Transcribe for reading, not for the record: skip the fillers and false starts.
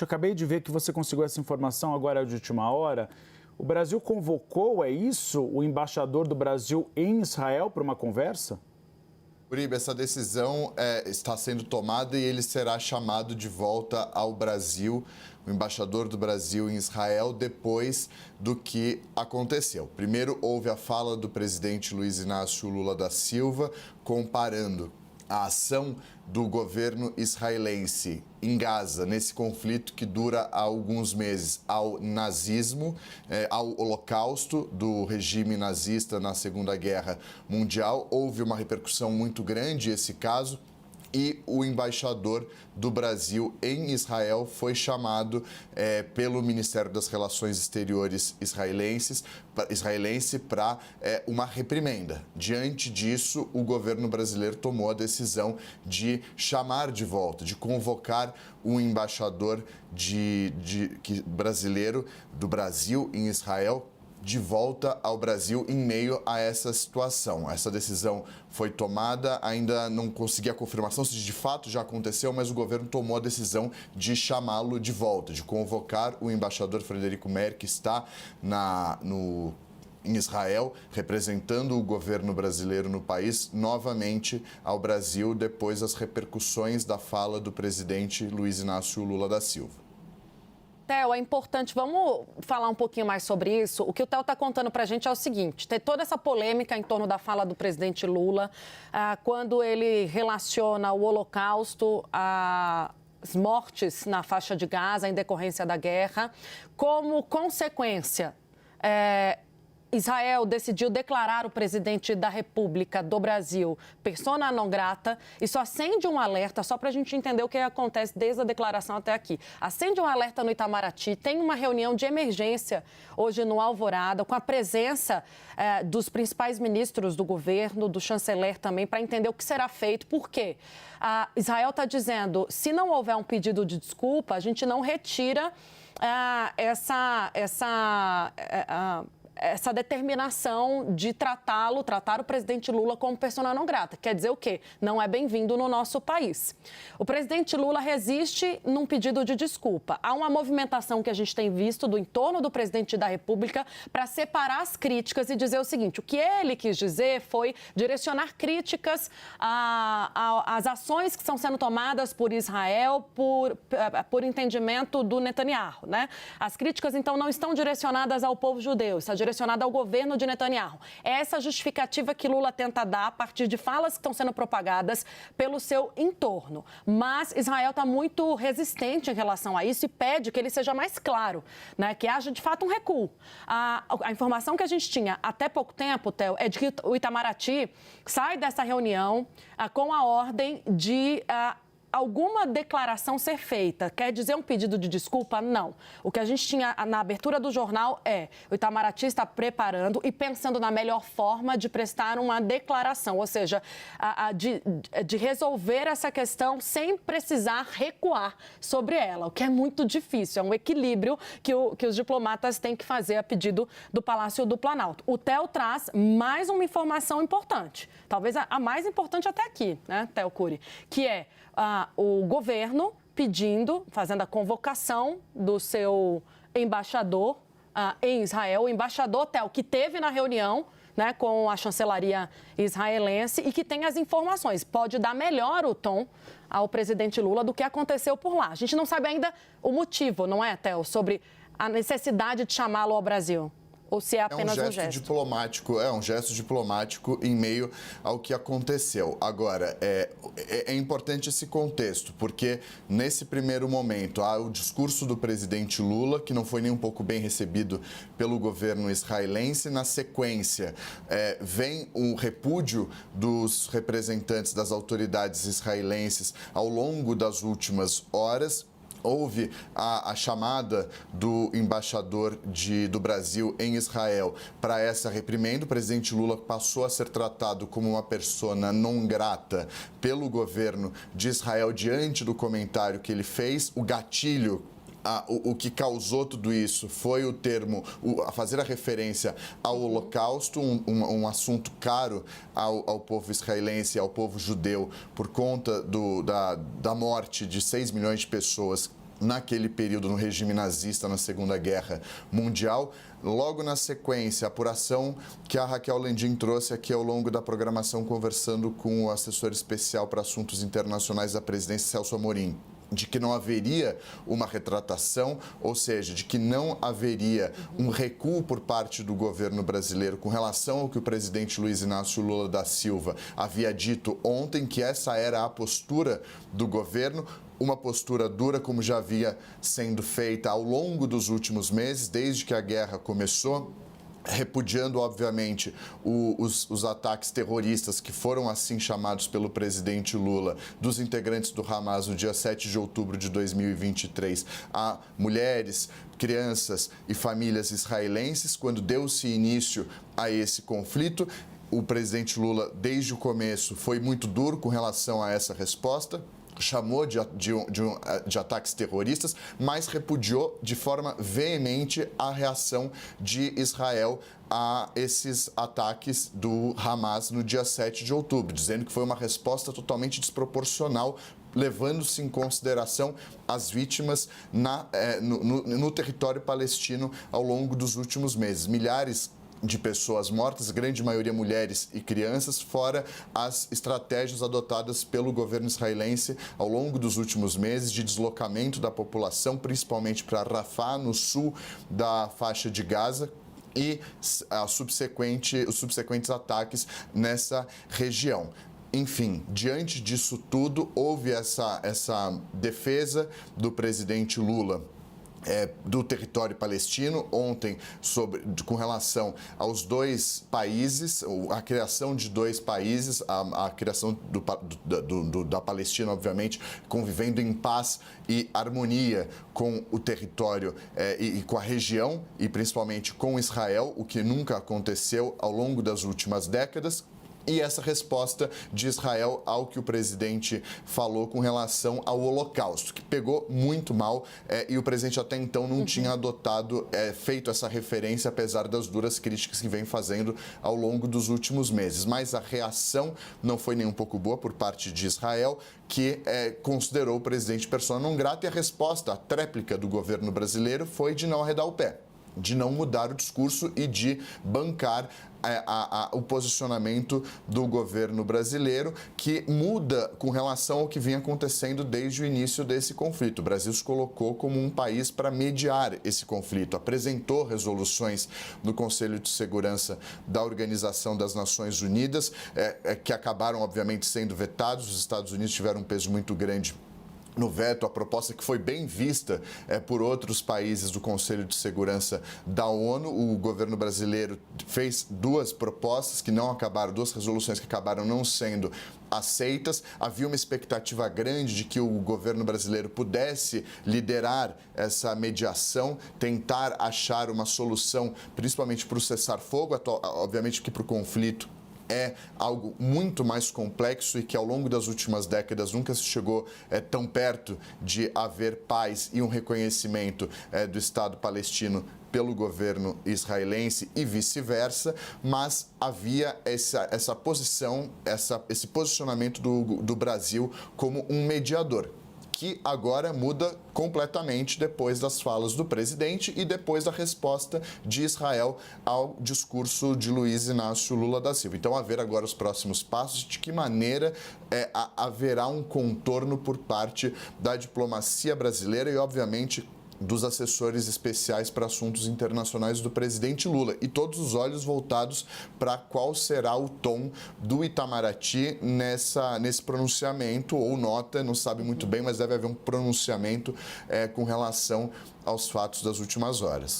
Eu acabei de ver que você conseguiu essa informação agora de última hora. O Brasil convocou, é isso, o embaixador do Brasil em Israel para uma conversa? Uribe, essa decisão está sendo tomada e ele será chamado de volta ao Brasil, o embaixador do Brasil em Israel, depois do que aconteceu. Primeiro, houve a fala do presidente Luiz Inácio Lula da Silva, comparando a ação do governo israelense em Gaza, nesse conflito que dura há alguns meses, ao nazismo, ao holocausto do regime nazista na Segunda Guerra Mundial. Houve uma repercussão muito grande esse caso. E o embaixador do Brasil em Israel foi chamado pelo Ministério das Relações Exteriores israelense para uma reprimenda. Diante disso, o governo brasileiro tomou a decisão de chamar de volta, de convocar o embaixador brasileiro do Brasil em Israel de volta ao Brasil em meio a essa situação. Essa decisão foi tomada, ainda não consegui a confirmação se de fato já aconteceu, mas o governo tomou a decisão de chamá-lo de volta, de convocar o embaixador Frederico Meyer, que está em Israel, representando o governo brasileiro no país, novamente ao Brasil, depois das repercussões da fala do presidente Luiz Inácio Lula da Silva. Theo, é importante, vamos falar um pouquinho mais sobre isso. O que o Theo está contando para a gente é o seguinte: tem toda essa polêmica em torno da fala do presidente Lula, quando ele relaciona o Holocausto às mortes na faixa de Gaza em decorrência da guerra. Como consequência, Israel decidiu declarar o presidente da República do Brasil persona non grata. Isso acende um alerta, só para a gente entender o que acontece desde a declaração até aqui. Acende um alerta no Itamaraty, tem uma reunião de emergência hoje no Alvorada, com a presença dos principais ministros do governo, do chanceler também, para entender o que será feito. Por quê? Israel está dizendo, se não houver um pedido de desculpa, a gente não retira essa determinação de tratar o presidente Lula como persona non grata. Quer dizer o quê? Não é bem-vindo no nosso país. O presidente Lula resiste num pedido de desculpa. Há uma movimentação que a gente tem visto do entorno do presidente da República para separar as críticas e dizer o seguinte: o que ele quis dizer foi direcionar críticas às ações que estão sendo tomadas por Israel por entendimento do Netanyahu, né? As críticas, então, não estão direcionadas ao povo judeu, está direcionada ao governo de Netanyahu. Essa justificativa que Lula tenta dar a partir de falas que estão sendo propagadas pelo seu entorno. Mas Israel está muito resistente em relação a isso e pede que ele seja mais claro, né? Que haja, de fato, um recuo. A informação que a gente tinha até pouco tempo, Theo, é de que o Itamaraty sai dessa reunião com a ordem de alguma declaração ser feita. Quer dizer um pedido de desculpa? Não. O que a gente tinha na abertura do jornal o Itamaraty está preparando e pensando na melhor forma de prestar uma declaração, ou seja, de resolver essa questão sem precisar recuar sobre ela, o que é muito difícil. É um equilíbrio que os diplomatas têm que fazer a pedido do Palácio do Planalto. O Theo traz mais uma informação importante, talvez a mais importante até aqui, né, Theo Cury, que é o governo fazendo a convocação do seu embaixador em Israel, o embaixador, Theo, que teve na reunião, né, com a chancelaria israelense e que tem as informações. Pode dar melhor o tom ao presidente Lula do que aconteceu por lá. A gente não sabe ainda o motivo, não é, Theo, sobre a necessidade de chamá-lo ao Brasil. Ou se é apenas um gesto diplomático. É um gesto diplomático em meio ao que aconteceu. Agora, é importante esse contexto, porque nesse primeiro momento há o discurso do presidente Lula, que não foi nem um pouco bem recebido pelo governo israelense. Na sequência, vem o repúdio dos representantes das autoridades israelenses ao longo das últimas horas. Houve a chamada do embaixador do Brasil em Israel para essa reprimenda. O presidente Lula passou a ser tratado como uma persona non grata pelo governo de Israel diante do comentário que ele fez. O gatilho, o que causou tudo isso foi o termo, a fazer a referência ao Holocausto, um assunto caro ao povo israelense, ao povo judeu, por conta da morte de 6 milhões de pessoas naquele período no regime nazista, na Segunda Guerra Mundial. Logo na sequência, a apuração que a Raquel Landim trouxe aqui ao longo da programação, conversando com o assessor especial para assuntos internacionais da presidência, Celso Amorim, de que não haveria uma retratação, ou seja, de que não haveria um recuo por parte do governo brasileiro com relação ao que o presidente Luiz Inácio Lula da Silva havia dito ontem, que essa era a postura do governo. Uma postura dura, como já havia sendo feita ao longo dos últimos meses, desde que a guerra começou, repudiando, obviamente, os ataques terroristas que foram assim chamados pelo presidente Lula, dos integrantes do Hamas no dia 7 de outubro de 2023, a mulheres, crianças e famílias israelenses, quando deu-se início a esse conflito. O presidente Lula, desde o começo, foi muito duro com relação a essa resposta, chamou de ataques terroristas, mas repudiou de forma veemente a reação de Israel a esses ataques do Hamas no dia 7 de outubro, dizendo que foi uma resposta totalmente desproporcional, levando-se em consideração as vítimas no território palestino ao longo dos últimos meses. Milhares de pessoas mortas, grande maioria mulheres e crianças, fora as estratégias adotadas pelo governo israelense ao longo dos últimos meses de deslocamento da população, principalmente para Rafah, no sul da faixa de Gaza, e os subsequentes ataques nessa região. Enfim, diante disso tudo, houve essa defesa do presidente Lula do território palestino ontem com relação aos dois países, a criação de dois países, a criação da Palestina, obviamente, convivendo em paz e harmonia com o território e com a região, e principalmente com Israel, o que nunca aconteceu ao longo das últimas décadas. E essa resposta de Israel ao que o presidente falou com relação ao Holocausto, que pegou muito mal e o presidente até então não tinha feito essa referência, apesar das duras críticas que vem fazendo ao longo dos últimos meses. Mas a reação não foi nem um pouco boa por parte de Israel, que considerou o presidente persona non grata, e a resposta, a tréplica do governo brasileiro foi de não arredar o pé, de não mudar o discurso e de bancar o posicionamento do governo brasileiro, que muda com relação ao que vinha acontecendo desde o início desse conflito. O Brasil se colocou como um país para mediar esse conflito, apresentou resoluções no Conselho de Segurança da Organização das Nações Unidas, que acabaram, obviamente, sendo vetados. Os Estados Unidos tiveram um peso muito grande no veto, a proposta que foi bem vista por outros países do Conselho de Segurança da ONU. O governo brasileiro fez duas resoluções que acabaram não sendo aceitas. Havia uma expectativa grande de que o governo brasileiro pudesse liderar essa mediação, tentar achar uma solução, principalmente para o cessar-fogo, obviamente que para o conflito é algo muito mais complexo e que ao longo das últimas décadas nunca se chegou tão perto de haver paz e um reconhecimento do Estado palestino pelo governo israelense e vice-versa, mas havia essa posição, esse posicionamento do Brasil como um mediador, que agora muda completamente depois das falas do presidente e depois da resposta de Israel ao discurso de Luiz Inácio Lula da Silva. Então, a ver agora os próximos passos, de que maneira haverá um contorno por parte da diplomacia brasileira e, obviamente, dos assessores especiais para assuntos internacionais do presidente Lula, e todos os olhos voltados para qual será o tom do Itamaraty nesse pronunciamento, ou nota, não sabe muito bem, mas deve haver um pronunciamento com relação aos fatos das últimas horas.